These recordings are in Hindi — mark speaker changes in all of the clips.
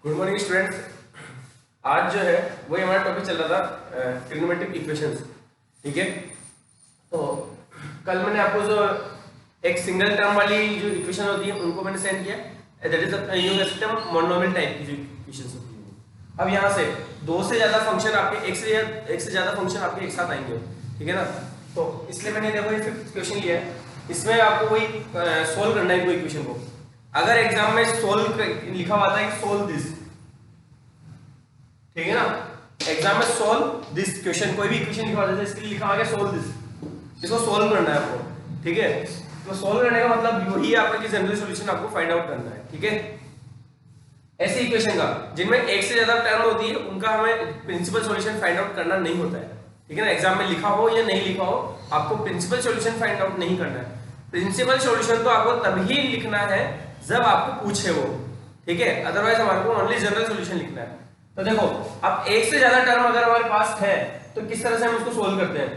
Speaker 1: Good morning students. आज जो है वही हमारा टॉपिक चल रहा था ट्रिग्नोमेट्रिक इक्वेशंस। ठीक है, तो कल मैंने आपको जो एक सिंगल टर्म वाली जो इक्वेशन होती है उनको मैंने सेंड किया, दैट इज यूं कह सकते हैं मोनोमियल टाइप की जो इक्वेशंस होती है। अब यहाँ से दो से ज्यादा फंक्शन आपके एक से ज्यादा फंक्शन आपके एक साथ आएंगे, ठीक है ना। तो इसलिए मैंने देखो ये फिफ्थ क्वेश्चन लिया है, इसमें आपको वही सोल्व करना है कोई इक्वेशन को। अगर एग्जाम में सोल्व लिखा हुआ था कि सोल्व दिस, ठीक है ना, एग्जाम में सोल्व दिस क्वेश्चन, कोई भी इक्वेशन लिखा होता है इसके लिए लिखा हुआ है सोल्व दिस, इसको सोल्व करना है आपको। ठीक है, तो सोल्व करने का मतलब यही है आपका कि जनरल सॉल्यूशन आपको फाइंड आउट करना है। ठीक है, ऐसे इक्वेशन का जिनमें एक से ज्यादा टर्म होती है उनका हमें प्रिंसिपल सॉल्यूशन फाइंड आउट करना नहीं होता है। ठीक है ना, एग्जाम में लिखा हो या नहीं लिखा हो आपको प्रिंसिपल सॉल्यूशन फाइंड आउट नहीं करना है। प्रिंसिपल सॉल्यूशन तो आपको तभी लिखना है जब आपको पूछे वो, ठीक है, अदरवाइज हमारे को ओनली जनरल सॉल्यूशन लिखना है। तो देखो, अब एक से ज्यादा टर्म अगर हमारे पास है तो किस तरह से हम उसको सोल्व करते हैं,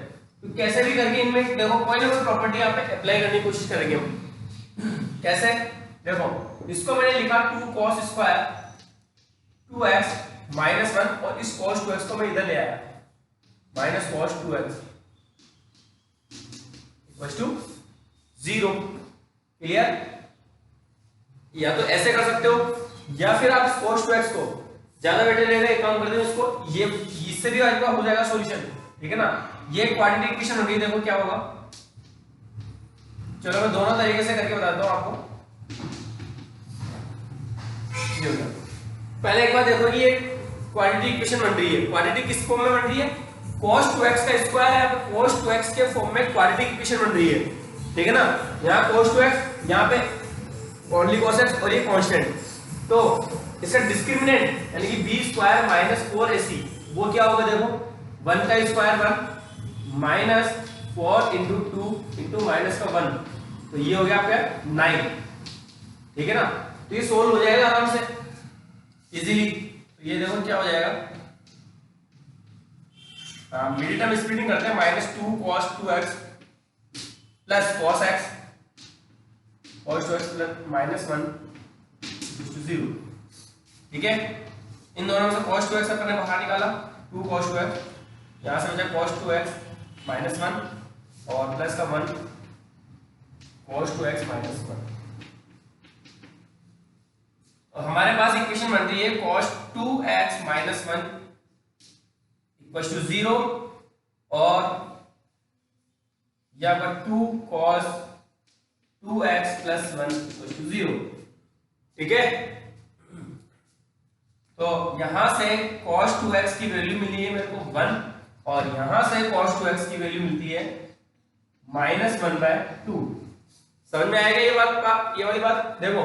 Speaker 1: तो कैसे भी करके इनमें देखो कोई ना कोई प्रॉपर्टी यहाँ पे अप्लाई करने की कोशिश करेंगे हम। कैसे, देखो इसको मैंने लिखा 2 cos स्क्वायर 2x माइनस 1 और इस cos 2x को मैं इधर ले आया minus cos 2x equals to 0। Clear, या तो ऐसे कर सकते हो या फिर आप cos 2x को ज्यादा बेटर रहेगा, एक काम करते हैं इसको, ये इससे भी आपका हो जाएगा सॉल्यूशन। ठीक है ना, ये क्वाड्रेटिक इक्वेशन होगी, देखो क्या होगा। चलो मैं दोनों तरीके से करके बताता हूं आपको। पहले एक बार देखो कि ये क्वाड्रेटिक इक्वेशन बन रही है, क्वाड्रेटिक किस फॉर्म में बन रही है, cos 2x का स्क्वायर है, cos 2x के फॉर्म में क्वाड्रेटिक इक्वेशन बन रही है। ठीक है ना, यहाँ cos 2x, यहाँ पे ओनली cos x और ये कांस्टेंट, तो इसका डिस्क्रिमिनेंट यानी कि b स्क्वायर माइनस 4ac वो क्या होगा, देखो 1 का square 1 minus 4 into 2 into minus का 1, तो ये हो गया आपका 9। ठीक है ना, तो ये सोल्व हो जाएगा आराम से इजीली। तो ये देखो क्या हो जाएगा, मिडिल टर्म स्प्लिटिंग करते हैं, minus 2 cos 2x plus cos x cos 2x plus minus 1 0। ठीक है, इन दोनों में से cos 2x अपने बाहर निकाला, 2 cos 2x, यहां से बचा cos 2x माइनस 1 और प्लस का 1 cos 2x माइनस 1। और हमारे पास इक्वेशन बन रही है cos 2x minus 1 equal to 0 और यहाँ पर 2 cos 2x plus 1 equal to 0। ठीक है, तो यहां से cos 2x की वैल्यू मिली है मेरे को 1 और यहां से cos 2x की वैल्यू मिलती है माइनस 1/2। समझ में आएगा ये बात, ये वाली बात। देखो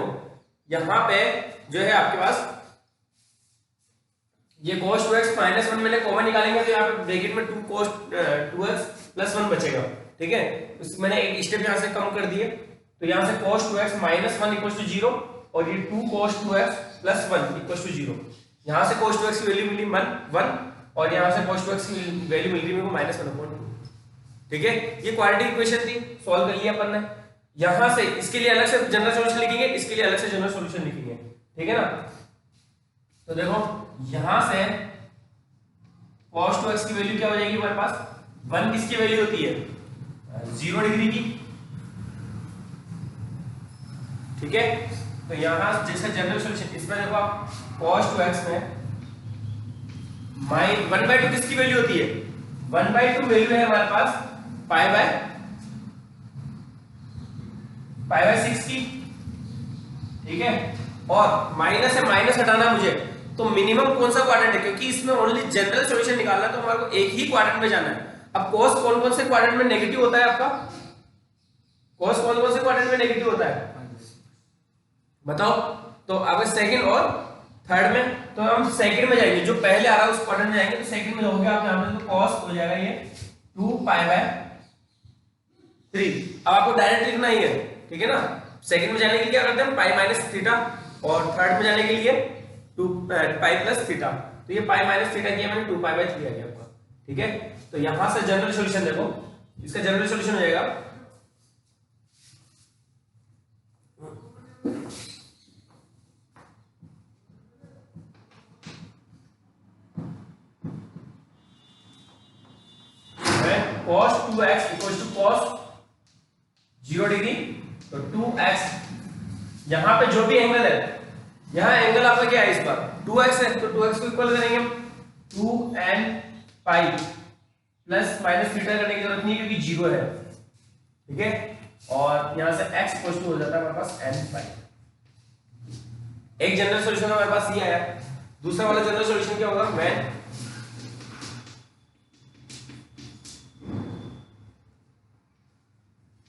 Speaker 1: यहां पे जो है आपके पास ये cos 2x माइनस 1 मैंने कॉमन निकालेंगे तो यहाँ पे ब्रैकेट में 2 cos 2x प्लस 1 बचेगा। ठीक है, मैंने एक स्टेप यहां से कम कर दिए, तो यहां से cos 2x minus 1 equal to 0 और ये 2 cos 2x plus 1 equal to 0। यहां से cos 2x की वैल्यू मिली 1 और यहां से cos 2x की वैल्यू मिल रही है मेरे को माइनस 1/2। ठीक है, ये क्वाड्रेटिक इक्वेशन थी, सॉल्व कर लिया अपन ने। यहां से इसके लिए अलग से जनरल सॉल्यूशन लिखेंगे, इसके लिए अलग से जनरल सॉल्यूशन लिखेंगे। ठीक है ना, तो देखो यहां से cos 2x की वैल्यू क्या हो जाएगी हमारे पास, 1 किसकी वैल्यू होती है, 0 डिग्री की। ठीक है, तो यहां जैसे जनरल सॉल्यूशन इसमें देखो आप cos 2x में 1/2 किसकी वैल्यू होती है, 1/2 वैल्यू है हमारे पास पाई/6 की। ठीक है, और माइनस है, माइनस हटाना मुझे, तो मिनिमम कौन सा क्वाड्रेंट है, क्योंकि इसमें ओनली जनरल सॉल्यूशन निकालना है तो हमारे को एक ही क्वाड्रेंट में जाना है। अब cos कौन कौन से क्वाड्रेंट में नेगेटिव होता है आपका, cos कौन कौन से क्वाड्रेंट में नेगेटिव होता है बताओ। तो अगर सेकंड और थर्ड में, तो हम सेकंड में जाएंगे, जो पहले आ रहा है उस क्वाड्रेंट में जाएंगे, तो सेकंड में जाओगे आप यहां पे, तो cos हो जाएगा ये 2 पाई/3। अब आपको डायरेक्ट लिखना ही है, ठीक है ना। सेकंड में जाने के लिए क्या करते हैं, पाई माइनस थीटा, और थर्ड में जाने के लिए 2 पाई प्लस थीटा, तो ये पाई माइनस थीटा किया मैंने, 2 पाई/3 आ गया आपका। ठीक है, तो यहां से जनरल सॉल्यूशन देखो, इसका जनरल सॉल्यूशन हो जाएगा cos 2x equal to cos 0 degree, तो 2x, यहां पे जो भी एंगल है, यहां एंगल आपका क्या है इस बार 2x है, तो 2x को इक्वल करेंगे हम 2n pi plus minus theta करने की जरूरत नहीं है क्योंकि 0 है, ठीक है। और यहां से x इक्वल टू हो जाता है हमारे पास n पाई। एक जनरल सॉल्यूशन हमारे पास ये आया। दूसरा वाला जनरल सॉल्यूशन क्या होगा, मैं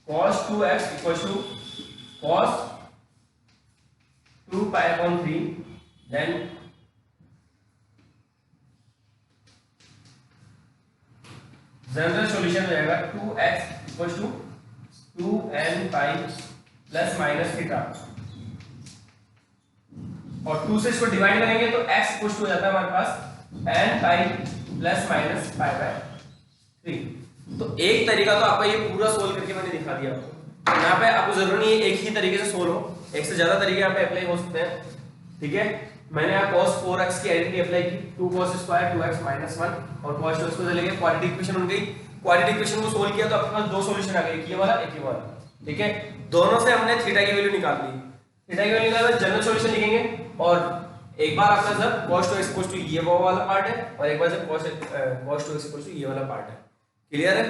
Speaker 1: cos 2x equal to cos 2 pi upon 3, then general solution हो जाएगा 2x equal to 2n pi plus minus theta, और 2 से इसको डिवाइड करेंगे तो x इक्वल टू हो जाता है हमारे पास n pi plus minus pi by 3। तो एक तरीका तो आपका ये पूरा सोल्व करके मैंने दिखा दिया आपको। यहाँ पे आपको जरूरी नहीं है एक ही तरीके से सोल्व हो, एक से ज्यादा तरीके यहाँ पे अप्लाई हो सकते हैं, ठीक है। मैंने यहाँ cos 4x की आइडेंटिटी अप्लाई की, 2 cos स्क्वायर 2x माइनस 1 और cos 2x को चलेंगे, क्वाड्रेटिक इक्वेशन बन गई। क्वाड्रेटिक इक्वेशन को सोल्व किया तो आपके पास दो सॉल्यूशन आ गए, एक ये वाला एक ये वाला, ठीक है। दोनों से हमने थीटा की वैल्यू निकाल ली, थीटा की वैल्यू निकाल जनरल सॉल्यूशन लिखेंगे, और एक बार आपका जब cos 2x इक्वल टू ये वाला पार्ट है और एक बार जब cos 2x इक्वल टू ये वाला पार्ट है, क्लियर है।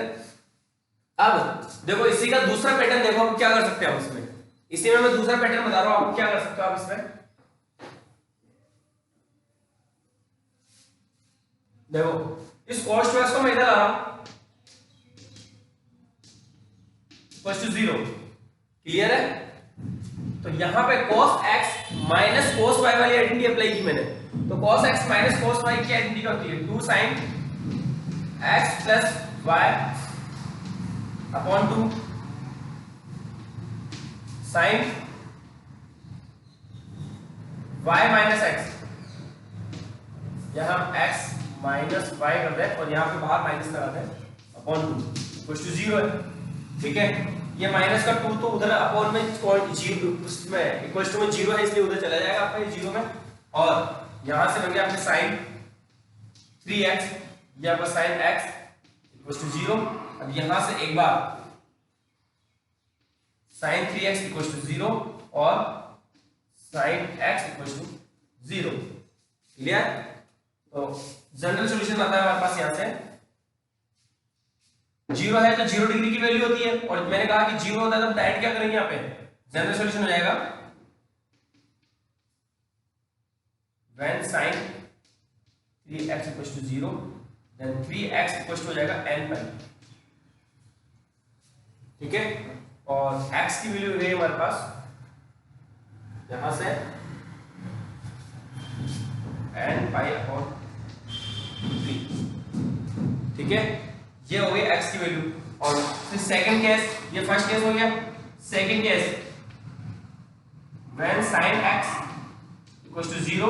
Speaker 1: अब देखो इसी का दूसरा पैटर्न देखो हम क्या कर सकते हैं इसमें, इसी में मैं दूसरा पैटर्न बता रहा हूं आपको क्या कर सकते हो आप इसमें। देखो इस cos 2x को मैं इधर आ रहा हूं इक्वल टू 0, क्लियर है। तो यहां पे cos x minus cos y वाली आइडेंटिटी अप्लाई की मैंने, तो cos x minus cos y की आइडेंटिटी क्या होती है, 2 sin x plus y upon 2 sin y minus x, यहां x माइनस y करते हैं और यहां पे बाहर माइनस लगाते हैं अपॉन 2 इक्वल टू 0 है, ठीक है। ये माइनस का 2 तो उधर अपॉन में 0 उसमें इक्वल टू में 0 है इसलिए उधर चला जाएगा आपका ये 0 में, और यहां से बन गया आपके sin 3x, ये आपका sin x इक्वल टू 0। अब यहां से एक बार sin 3x इक्वल टू 0 और sin x equal to 0, clear. तो जनरल सॉल्यूशन आता है हमारे पास यहां से 0 है तो 0 डिग्री की वैल्यू होती है, और मैंने कहा कि 0 होता है तो डायरेक्ट क्या करेंगे, यहाँ पे जनरल सॉल्यूशन हो जाएगा when sin 3x equal to 0 then 3x equal to हो जाएगा n पाई, ठीक है। और x की वैल्यू रही हमारे पास यहां से n पाई अपॉन 3, ठीक है। ये हो गई x की वैल्यू, और फिर सेकंड केस, ये फर्स्ट केस हो गया, second case when sin x equal to 0,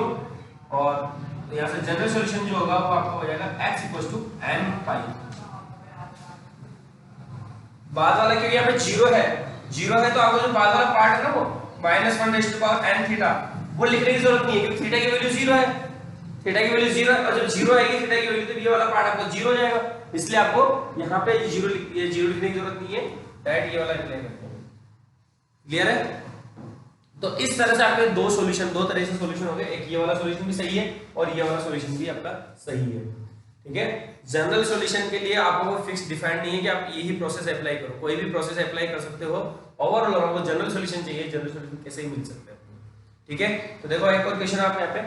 Speaker 1: और यहां से जनरल सॉल्यूशन जो होगा वो आपका हो जाएगा x इक्वल टू n पाई। बाद वाला क्योंकि यहाँ पे 0 है तो आपको जो बाद वाला पार्ट है ना वो -1 raise to power n theta, वो लिखने की जरूरत नहीं है क्योंकि थीटा की वैल्यू 0 है, थीटा की वैल्यू 0 है, और जब 0 आएगी थीटा की वैल्यू तो ये वाला पार्ट आपका 0 हो जाएगा, इसलिए आपको यहाँ पे 0 लिखने की जरूरत नहीं है, डायरेक्ट ये वाला अप्लाई करते हैं, क्लियर है। तो इस तरह से आपके दो तरह से सॉल्यूशन हो गए, एक ये वाला सॉल्यूशन भी सही है और ये वाला सॉल्यूशन भी आपका सही है, ठीक है। जनरल सॉल्यूशन के लिए आपको कोई फिक्स डिफाइंड नहीं है कि आप यही प्रोसेस अप्लाई करो, कोई भी प्रोसेस अप्लाई कर सकते हो। ओवरऑल आपको जनरल सॉल्यूशन चाहिए, जनरल सॉल्यूशन कैसे ही मिल सकता है, ठीक है। तो देखो एक और क्वेश्चन आप यहाँ पे,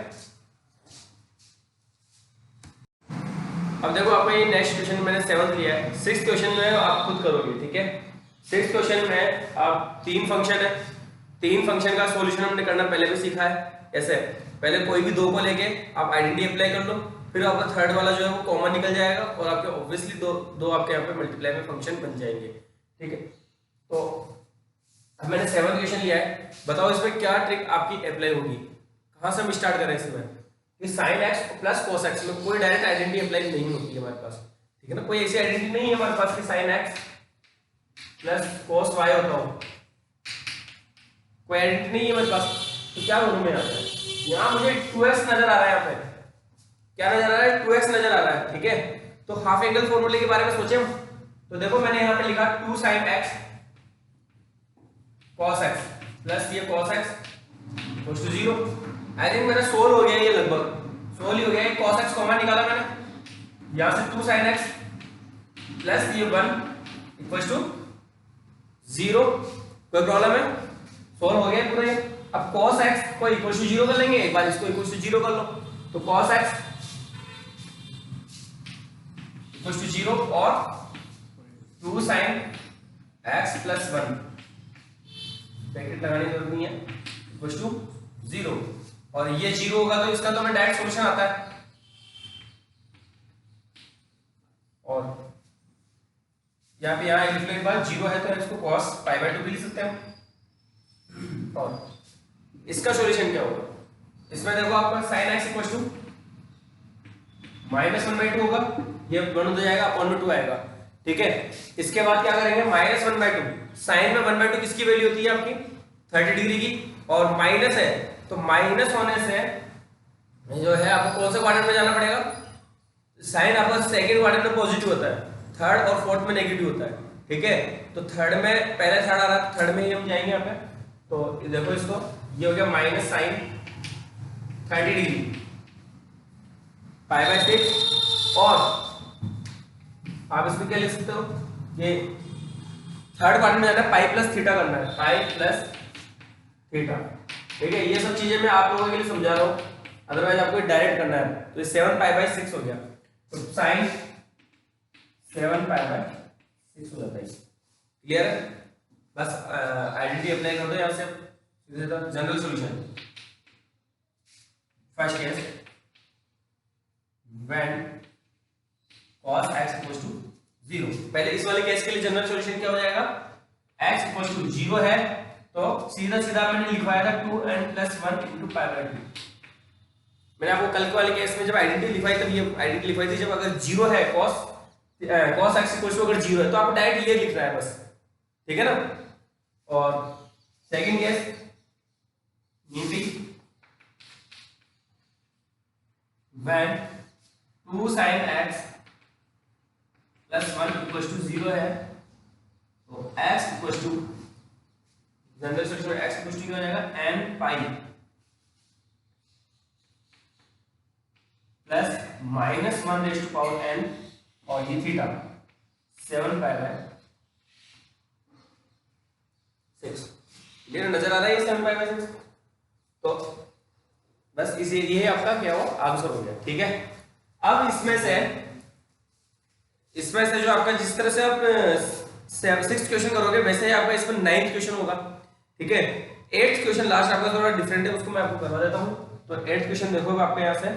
Speaker 1: अब देखो आपका ये नेक्स्ट क्वेश्चन मैंने 7th लिया है, 6th क्वेश्चन जो है आप खुद करोगे, ठीक है। 6th क्वेश्चन में आप 3 फंक्शन है, 3 फंक्शन का सॉल्यूशन हमने करना पहले भी सीखा है। ऐसे पहले कोई भी 2 को लेके आप आइडेंटिटी अप्लाई कर लो, फिर आपका थर्ड वाला जो है वो कॉमन निकल जाएगा और आपके ऑब्वियसली दो आपके यहाँ पे मल्टीप्लाई में फंक्शन बन जाएंगे, ठीक है। तो अब मैंने 7th क्वेश्चन लिया है, बताओ इसमें क्या ट्रिक आपकी अप्लाई होगी, कहाँ से हम स्टार्ट करें इसमें कि sin x plus cos x में कोई डायरेक्ट आइडेंटिटी अप्लाई नहीं होती है हमारे पास, ठीक है ना। कोई ऐसी आइडेंटिटी नहीं है हमारे पास कि sin x plus cos y होता हो, कोई आइडेंटिटी नहीं है मेरे पास। तो क्या करूं मैं यहाँ मुझे 2x नजर आ रहा है, यहाँ पे क्या नजर आ रहा है, 2x नजर आ रहा है, ठीक है। तो हाफ एंगल फॉर्मूले के बारे में सोचे हम, तो देखो मैंने यहाँ पे लिखा 2 sin x cos x plus ये cos x equals to 0। I think मेरा सोल्व हो गया, ये लगभग सोल्व ही हो गया। cos x कॉमन निकाला मैंने, यहाँ से 2 sin x प्लस ये 1 इक्वल्स टू 0। कोई प्रॉब्लम है? सोल्व हो गया पूरा ये। अब cos x को इक्वल्स टू 0 कर लेंगे, एक बार इसको इक्वल्स टू 0 कर लो, तो cos x इक्वल्स टू 0 और 2 sin x प्लस 1 ब्रैकेट लगाने की जरूरत नहीं है, इक्वल्स टू 0। और ये 0 होगा तो इसका तो हमें डायरेक्ट सॉल्यूशन आता है। और यहाँ पे यहाँ लिख लो एक बार, 0 है तो इसको cos पाई बाय 2 भी लिख सकते हैं। और इसका सॉल्यूशन क्या होगा? इसमें देखो आपका sin x इक्वल्स टू -1/2 होगा, ये 1 हो जाएगा, अपॉन में 2 आएगा, ठीक है। इसके बाद क्या करेंगे, -1/2, साइन में 1/2 किसकी वैल्यू होती है आपकी 30 डिग्री की, और माइनस है तो माइनस होने से जो है आपको कौन से क्वाड्रेंट में जाना पड़ेगा? साइन आपका सेकंड क्वाड्रेंट में पॉजिटिव होता है, थर्ड और फोर्थ में नेगेटिव होता है, ठीक है। तो थर्ड में पहले थर्ड आ रहा है, थर्ड में ही हम जाएंगे यहाँ पे। तो देखो इसको, ये हो गया minus sine 30 degree pi by 6, और आप इसमें क्या लिख सकते हो, ये थर्ड क्वाड्रेंट में जाना है, पाई प्लस थीटा करना है, पाई प्लस थीटा, ठीक है। ये सब चीजें मैं आप लोगों के लिए समझा रहा हूँ, अदरवाइज आपको डायरेक्ट करना है। तो ये 7 पाई बाय 6 हो गया, तो साइन 7 पाई बाय 6 हो जाता है। क्लियर है? बस आइडेंटिटी अप्लाई कर दो यहाँ से, general solution. First case when cos x equals to 0। पहले इस वाले केस के लिए जनरल सॉल्यूशन क्या हो जाएगा, x इक्वल्स टू 0 है तो सीधा सीधा मैंने लिखवाया था 2n + 1 × पाई बाय 2। मैंने आपको कल के वाले केस में जब आइडेंटिटी लिखवाई तब ये आइडेंटिटी लिखवाई थी, जब अगर 0 है cos x इक्वल्स टू अगर 0 है तो आपको डायरेक्ट ये लिखना है बस, ठीक है ना। और सेकंड केस नीति when 2 sin x plus 1 equals to 0 है, तो x equals to general solution x equals to क्या हो जाएगा, n pi plus -1 raise to power n, और ये थीटा 7 पाई बाय 6। ये नजर आ रहा है ये 7 पाई बाय 6। तो बस इसे ये आपका क्या हो आंसर हो गया, ठीक है। अब इसमें से जो आपका जिस तरह से आप 6th क्वेश्चन करोगे वैसे ही आपका इसमें 9th क्वेश्चन होगा, ठीक है। 8th क्वेश्चन लास्ट आपका थोड़ा डिफरेंट है, उसको मैं आपको करवा देता हूं। तो 8th क्वेश्चन देखो आपके यहाँ से,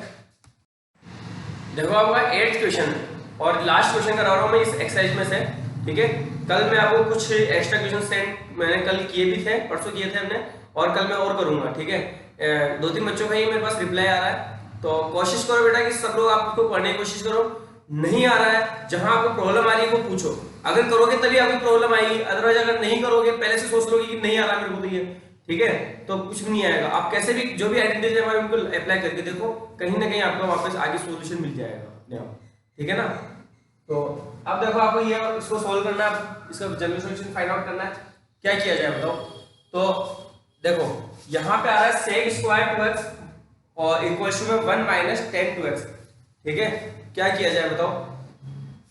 Speaker 1: देखो आपका 8th क्वेश्चन और लास्ट क्वेश्चन करा रहा हूं मैं इस एक्सरसाइज में से, ठीक है। कल मैं आपको कुछ एक्स्ट्रा क्वेश्चन सेंड मैंने कल किए भी थे, परसों किए थे हमने, और कल मैं और करूंगा, ठीक है। 2-3 बच्चों का ही मेरे पास रिप्लाई आ रहा है, तो कोशिश करो बेटा कि सब लोग आपको पढ़ने की कोशिश करो। नहीं आ रहा है, जहां आपको प्रॉब्लम आ रही है वो पूछो, अगर करोगे तभी आपको प्रॉब्लम आएगी, अदरवाइज अगर नहीं करोगे पहले से सोच लोगे कि नहीं आ रहा मेरे को तो ये, ठीक है, तो कुछ भी नहीं आएगा। आप कैसे भी जो भी आइडेंटिटी है उनको अप्लाई करके देखो, कहीं ना कहीं आपको वापस आगे सॉल्यूशन मिल जाएगा अपने आप, ठीक है ना। तो अब देखो आपको ये इसको सोल्व करना है, इसका जनरल सॉल्यूशन फाइंड आउट करना है। क्या किया जाए बताओ? तो देखो यहाँ पे आ रहा है sec स्क्वायर 2x और इक्वल्स टू में 1 - 10 2x, ठीक है। क्या किया जाए बताओ,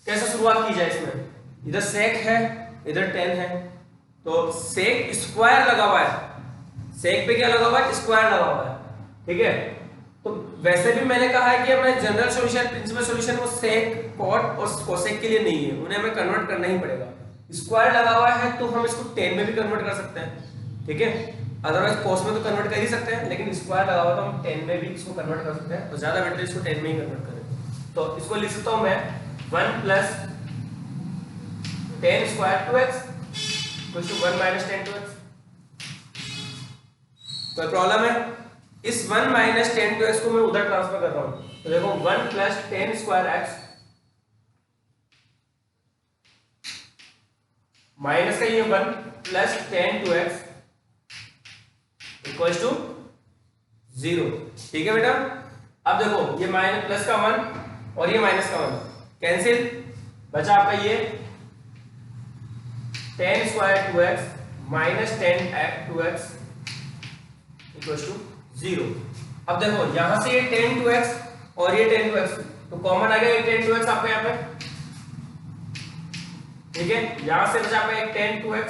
Speaker 1: कैसे शुरुआत की जाए? इसमें इधर sec है इधर 10 है, तो sec स्क्वायर लगा हुआ है, sec पे क्या लगा हुआ है, स्क्वायर लगा हुआ है, ठीक है। तो वैसे भी मैंने कहा है कि अपना जनरल सॉल्यूशन प्रिंसिपल सॉल्यूशन वो sec cot और cosec के लिए नहीं है, उन्हें हमें कन्वर्ट करना ही पड़ेगा। स्क्वायर लगा हुआ है तो हम इसको 10 में भी कन्वर्ट कर सकते हैं, ठीक है। अदरवाइज cos में तो कन्वर्ट कर ही सकते हैं, लेकिन स्क्वायर लगा हुआ तो हम 10 में भी इसको कन्वर्ट कर सकते हैं, तो ज्यादा बेटर इसको 10 में ही कन्वर्ट करें। तो इसको लिख सकता हूं मैं 1 + 10 square 2x equals to 1 - 10 2x। कोई प्रॉब्लम है? इस 1 - 10 2x को मैं उधर ट्रांसफर कर रहा हूं, तो देखो 1 + 10 स्क्वायर x माइनस का ये 1 + 10 2x इक्वल्स टू 0, ठीक है बेटा। अब देखो ये माइनस प्लस का 1 और ये माइनस का 1 कैंसिल, बचा आपका ये 10 square 2x minus 10 2x equal to 0। अब देखो यहां से ये 10 2x और ये 10 2x तो कॉमन आ गया, ये 10 2x आपका यहाँ पे, ठीक है। यहां से बचा आपका एक 10 2x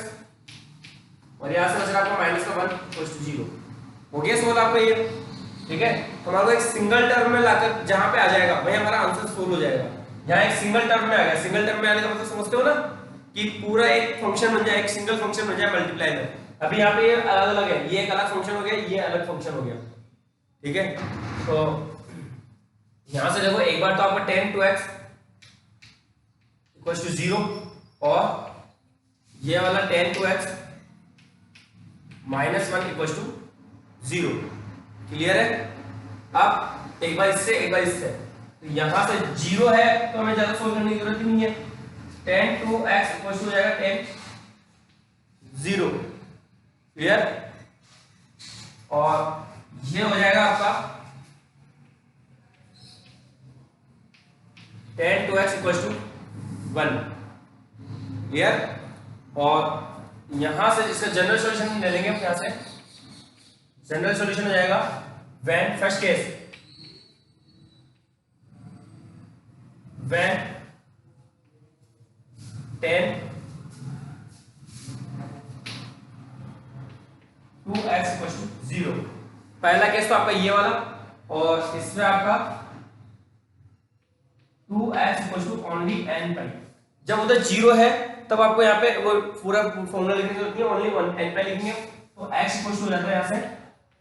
Speaker 1: और यहां से बचा आपका माइनस का 1 इक्वल टू 0। हो गया सोल्व आपका ये, ठीक है। हमारा एक सिंगल टर्म में लाकर जहां पे आ जाएगा वही हमारा आंसर सोल्व हो जाएगा। यहाँ एक सिंगल टर्म में आ गया, सिंगल टर्म में आने का मतलब समझते हो ना कि पूरा एक फंक्शन बन जाए, एक सिंगल फंक्शन बन जाए मल्टीप्लाई में। अभी यहाँ पे ये अलग अलग है, ये एक अलग फंक्शन हो गया, ये अलग फंक्शन हो गया, ठीक है। तो यहां से देखो एक बार तो आपका 10 2x इक्वल टू 0 और ये वाला 10 2x minus 1 equal to 0। Clear है। अब एक बार इससे एक बार इससे, तो यहां से 0 है तो हमें ज्यादा सोल्व करने की जरूरत ही नहीं है। 10 2x इक्वल टू हो जाएगा 10 0। क्लियर। और ये हो जाएगा आपका 10 2x इक्वल टू 1। क्लियर। और यहां से इसका जनरल सॉल्यूशन ले लेंगे, यहां से जनरल सॉल्यूशन हो जाएगा when first case when 10 2x equal to 0। पहला केस तो आपका ये वाला और इसमें आपका 2x equal to only n pi. जब उधर 0 है तब आपको यहाँ पे वो पूरा फॉर्मूला लिखने की जरूरत नहीं है, ओनली 1 n पाई लिखेंगे तो x इक्वल टू हो जाता है यहाँ से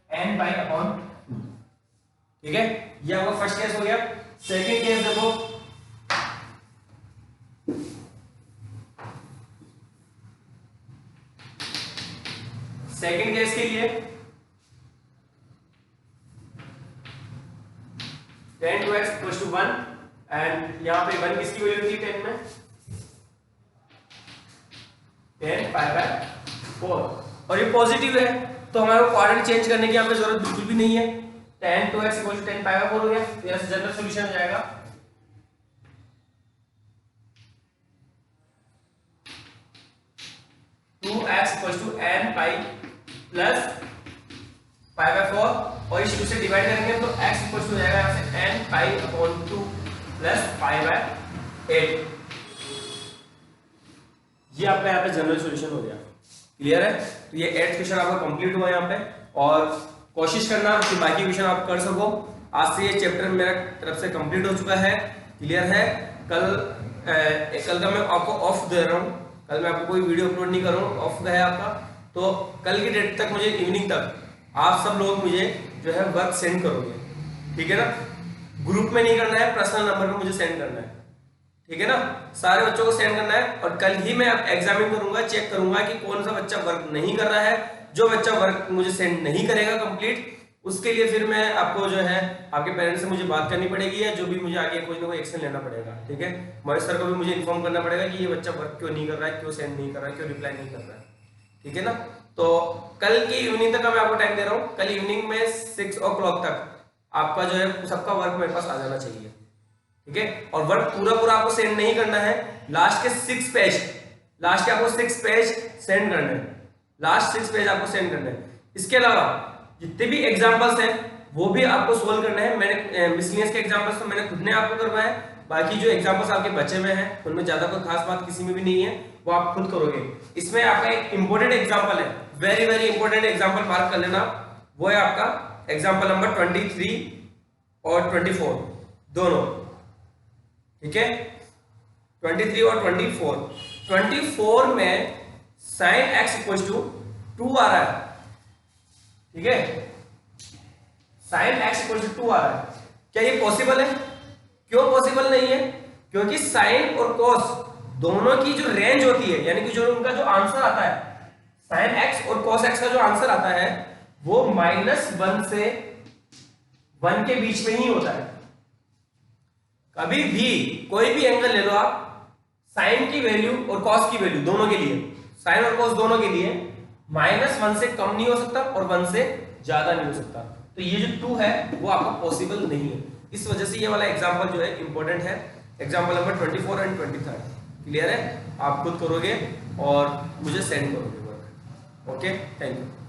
Speaker 1: n पाई अपॉन 2। ठीक है, ये आपका फर्स्ट केस हो गया। सेकंड केस देखो, सेकंड केस के लिए 10 2x इक्वल टू 1 एंड यहां पे 1 किसकी वैल्यू थी 10 में 10 पाई बाय 4 और ये पॉजिटिव है तो हमारे को क्वाड्रेंट चेंज करने की यहाँ पे जरूरत बिल्कुल भी नहीं है। 10 2x equal to 10 pi by 4 हो गया, तो यहाँ से जनरल सॉल्यूशन हो जाएगा 2x equal to n pi plus pi by 4 और इस 2 से डिवाइड करेंगे तो x इक्वल टू हो जाएगा यहाँ से n pi upon 2 plus pi bye 8। ये आपका यहाँ पे जनरल सॉल्यूशन हो गया। क्लियर है। तो ये 8th क्वेश्चन आपका कंप्लीट हुआ यहाँ पे और कोशिश करना कि बाकी क्वेश्चन आप कर सको। आज से ये चैप्टर मेरा तरफ से कंप्लीट हो चुका है। क्लियर है। कल का मैं आपको ऑफ दे रहा हूँ, कल मैं आपको कोई वीडियो अपलोड नहीं कर रहा हूँ, ऑफ है आपका। तो कल की डेट तक मुझे इवनिंग तक आप सब लोग मुझे जो है वर्क सेंड करोगे, ठीक है ना। ग्रुप में नहीं करना है, पर्सनल नंबर पे मुझे सेंड करना है, ठीक है ना। सारे बच्चों को सेंड करना है और कल ही मैं एग्जामिन करूंगा, चेक करूंगा कि कौन सा बच्चा वर्क नहीं कर रहा है। जो बच्चा वर्क मुझे सेंड नहीं करेगा कंप्लीट, उसके लिए फिर मैं आपको जो है आपके पेरेंट्स से मुझे बात करनी पड़ेगी या जो भी मुझे आगे कोई ना कोई एक्शन लेना पड़ेगा, ठीक है। महेश सर को भी मुझे इन्फॉर्म करना पड़ेगा कि ये बच्चा वर्क क्यों नहीं कर रहा है, क्यों सेंड नहीं कर रहा है, क्यों रिप्लाई नहीं कर रहा है, ठीक है ना। तो कल की इवनिंग तक का मैं आपको टाइम दे रहा हूँ। कल इवनिंग में 6 o'clock तक आपका जो है सबका वर्क मेरे पास आ जाना चाहिए, ठीक है। और वर्क पूरा पूरा आपको सेंड नहीं करना है, लास्ट के 6 पेज, लास्ट के आपको 6 पेज सेंड करने हैं, लास्ट 6 पेज आपको सेंड करने हैं। इसके अलावा जितने भी एग्जांपल्स हैं वो भी आपको सोल्व करने हैं। मैंने मिसलिनियस के एग्जांपल्स तो मैंने खुद ने आपको करवाए, बाकी जो एग्जांपल्स आपके बचे हुए हैं उनमें ज्यादा कोई खास बात किसी में भी नहीं है, वो आप खुद करोगे। इसमें आपका एक इंपॉर्टेंट एग्जांपल है, very very important example mark कर लेना, वो है आपका एग्जांपल नंबर 23 और 24 दोनों, ठीक है। 23 और 24 में sin x इक्वल टू 2 आ रहा है, ठीक है। sin x इक्वल टू 2 आ रहा है, क्या ये पॉसिबल है? क्यों पॉसिबल नहीं है? क्योंकि sin और cos दोनों की जो रेंज होती है, यानी कि जो उनका जो आंसर आता है, sin x और cos x का जो आंसर आता है वो -1 से 1 के बीच में ही होता है। कभी भी कोई भी एंगल ले लो आप, साइन की वैल्यू और कॉस की वैल्यू दोनों के लिए, साइन और कॉस दोनों के लिए -1 से कम नहीं हो सकता और 1 से ज्यादा नहीं हो सकता। तो ये जो 2 है वो आपका पॉसिबल नहीं है। इस वजह से ये वाला एग्जांपल जो है इंपॉर्टेंट है, एग्जांपल नंबर 24 एंड 23। क्लियर है? आप खुद करोगे और मुझे सेंड करोगे वर्क। Okay, thank you.